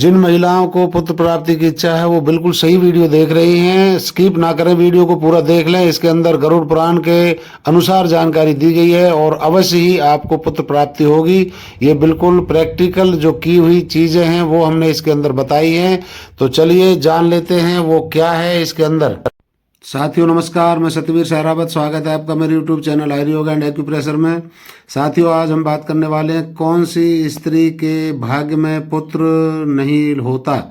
जिन महिलाओं को पुत्र प्राप्ति की इच्छा है वो बिल्कुल सही वीडियो देख रही हैं, स्किप ना करें, वीडियो को पूरा देख लें। इसके अंदर गरुड़ पुराण के अनुसार जानकारी दी गई है और अवश्य ही आपको पुत्र प्राप्ति होगी। ये बिल्कुल प्रैक्टिकल जो की हुई चीजें हैं वो हमने इसके अंदर बताई हैं। तो चलिए जान लेते हैं वो क्या है इसके अंदर। साथियों नमस्कार, मैं सतवीर सहरावत, स्वागत है आपका मेरे YouTube channel Ayurveda yoga and acupressure में। साथियों आज हम बात करने वाले हैं कौन सी स्त्री के भाग्य में पुत्र नहीं होता।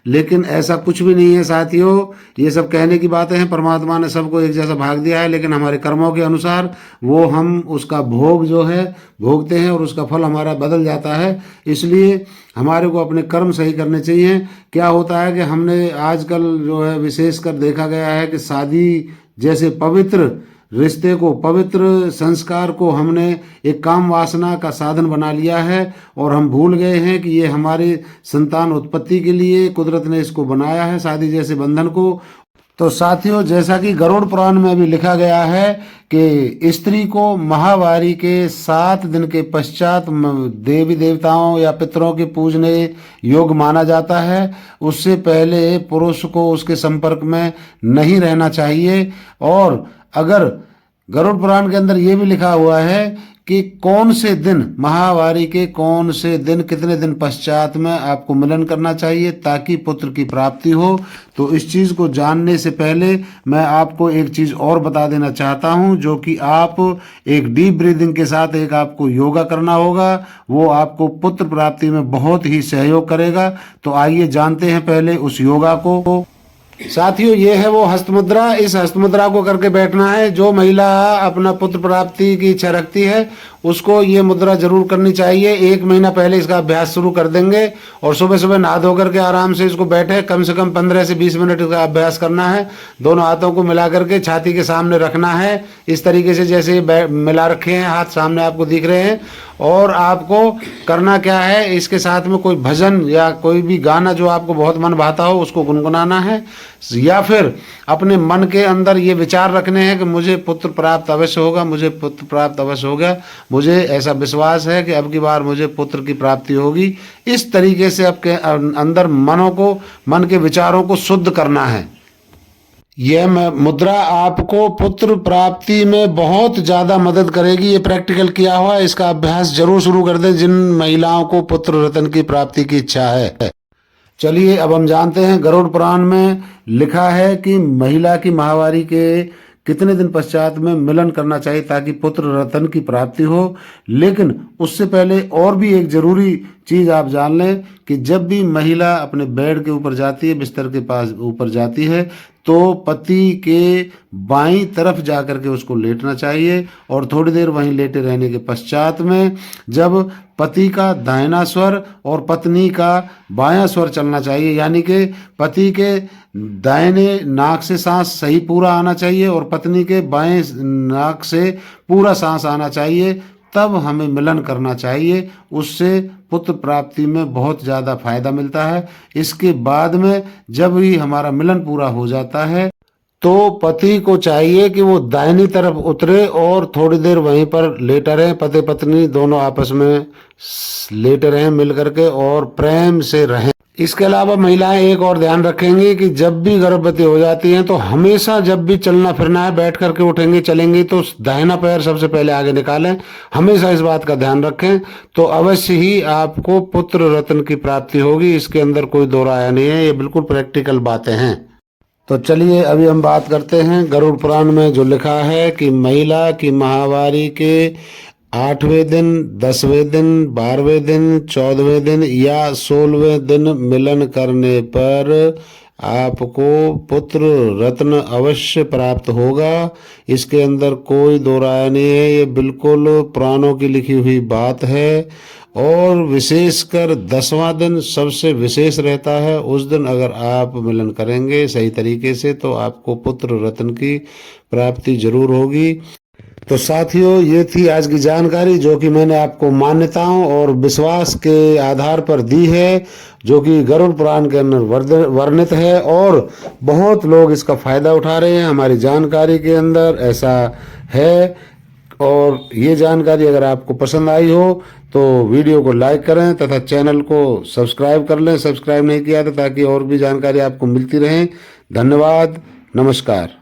लेकिन ऐसा कुछ भी नहीं है साथियों, ये सब कहने की बातें हैं। परमात्मा ने सबको एक जैसा भाग दिया है, लेकिन हमारे कर्मों के अनुसार वो हम उसका भोग जो है भोगते हैं और उसका फल हमारा बदल जाता है। इसलिए हमारे को अपने कर्म सही करने चाहिए। क्या होता है कि हमने आजकल जो है विशेषकर देखा गया है कि शादी जैसे पवित्र रिश्ते को, पवित्र संस्कार को हमने एक काम वासना का साधन बना लिया है और हम भूल गए हैं कि ये हमारे संतान उत्पत्ति के लिए कुदरत ने इसको बनाया है, शादी जैसे बंधन को। तो साथियों जैसा कि गरुड़ पुराण में भी लिखा गया है कि स्त्री को माहवारी के 7 दिन के पश्चात देवी देवताओं या पितरों के पूजने योग्य माना जाता है। उससे पहले पुरुष को उसके संपर्क में नहीं रहना चाहिए। और अगर गरुड़ पुराण के अंदर ये भी लिखा हुआ है कि कौन से दिन, माहवारी के कौन से दिन, कितने दिन पश्चात में आपको मिलन करना चाहिए ताकि पुत्र की प्राप्ति हो। तो इस चीज़ को जानने से पहले मैं आपको एक चीज़ और बता देना चाहता हूं, जो कि आप एक डीप ब्रीदिंग के साथ एक आपको योगा करना होगा। वो आपको पुत्र प्राप्ति में बहुत ही सहयोग करेगा। तो आइए जानते हैं पहले उस योगा को। साथियों ये है वो हस्त मुद्रा। इस हस्त मुद्रा को करके बैठना है। जो महिला अपना पुत्र प्राप्ति की इच्छा रखती है उसको ये मुद्रा जरूर करनी चाहिए। 1 महीना पहले इसका अभ्यास शुरू कर देंगे और सुबह सुबह नहा धो करके आराम से इसको बैठे कम से कम 15 से 20 मिनट का अभ्यास करना है। दोनों हाथों को मिला करके छाती के सामने रखना है, इस तरीके से जैसे मिला रखे हैं, हाथ सामने आपको दिख रहे हैं। और आपको करना क्या है, इसके साथ में कोई भजन या कोई भी गाना जो आपको बहुत मन भाता हो उसको गुनगुनाना है, या फिर अपने मन के अंदर ये विचार रखने हैं कि मुझे पुत्र प्राप्त अवश्य होगा, मुझे पुत्र प्राप्त अवश्य होगा, मुझे ऐसा विश्वास है कि अब की बार मुझे पुत्र की प्राप्ति होगी। इस तरीके से आपके अंदर मन के विचारों को शुद्ध करना है। यह मुद्रा आपको पुत्र प्राप्ति में बहुत ज़्यादा मदद करेगी। ये प्रैक्टिकल किया हुआ है, इसका अभ्यास जरूर शुरू कर दें जिन महिलाओं को पुत्र रत्न की प्राप्ति की इच्छा है। चलिए अब हम जानते हैं गरुड़ पुराण में लिखा है कि महिला की माहवारी के कितने दिन पश्चात में मिलन करना चाहिए ताकि पुत्र रत्न की प्राप्ति हो। लेकिन उससे पहले और भी एक जरूरी चीज आप जान लें कि जब भी महिला अपने बेड के ऊपर जाती है, बिस्तर के पास ऊपर जाती है, तो पति के बाईं तरफ जाकर के उसको लेटना चाहिए और थोड़ी देर वहीं लेटे रहने के पश्चात में जब पति का दाहिना स्वर और पत्नी का बायां स्वर चलना चाहिए, यानी कि पति के दाहिने नाक से सांस सही पूरा आना चाहिए और पत्नी के बाएं नाक से पूरा सांस आना चाहिए, तब हमें मिलन करना चाहिए। उससे पुत्र प्राप्ति में बहुत ज़्यादा फायदा मिलता है। इसके बाद में जब ही हमारा मिलन पूरा हो जाता है तो पति को चाहिए कि वो दाहिनी तरफ उतरे और थोड़ी देर वहीं पर लेटे रहें। पति पत्नी दोनों आपस में लेटे रहें मिल करके और प्रेम से रहें। इसके अलावा महिलाएं एक और ध्यान रखेंगी कि जब भी गर्भवती हो जाती हैं तो हमेशा जब भी चलना फिरना है, बैठ करके उठेंगी चलेंगी तो दाहिना पैर सबसे पहले आगे निकालें। हमेशा इस बात का ध्यान रखें, तो अवश्य ही आपको पुत्र रत्न की प्राप्ति होगी। इसके अंदर कोई दो राय नहीं है, ये बिल्कुल प्रैक्टिकल बातें हैं। तो चलिए अभी हम बात करते हैं गरुड़ पुराण में जो लिखा है कि महिला की माहवारी के 8वें दिन, 10वें दिन, 12वें दिन, 14वें दिन या 16वें दिन मिलन करने पर आपको पुत्र रत्न अवश्य प्राप्त होगा। इसके अंदर कोई दो राय नहीं है, ये बिल्कुल पुराणों की लिखी हुई बात है। और विशेषकर 10वां दिन सबसे विशेष रहता है। उस दिन अगर आप मिलन करेंगे सही तरीके से तो आपको पुत्र रत्न की प्राप्ति जरूर होगी। तो साथियों ये थी आज की जानकारी जो कि मैंने आपको मान्यताओं और विश्वास के आधार पर दी है, जो कि गरुड़ पुराण के अंदर वर्णित है और बहुत लोग इसका फायदा उठा रहे हैं। हमारी जानकारी के अंदर ऐसा है और ये जानकारी अगर आपको पसंद आई हो तो वीडियो को लाइक करें तथा चैनल को सब्सक्राइब कर लें, सब्सक्राइब नहीं किया तो, ताकि और भी जानकारी आपको मिलती रहे। धन्यवाद, नमस्कार।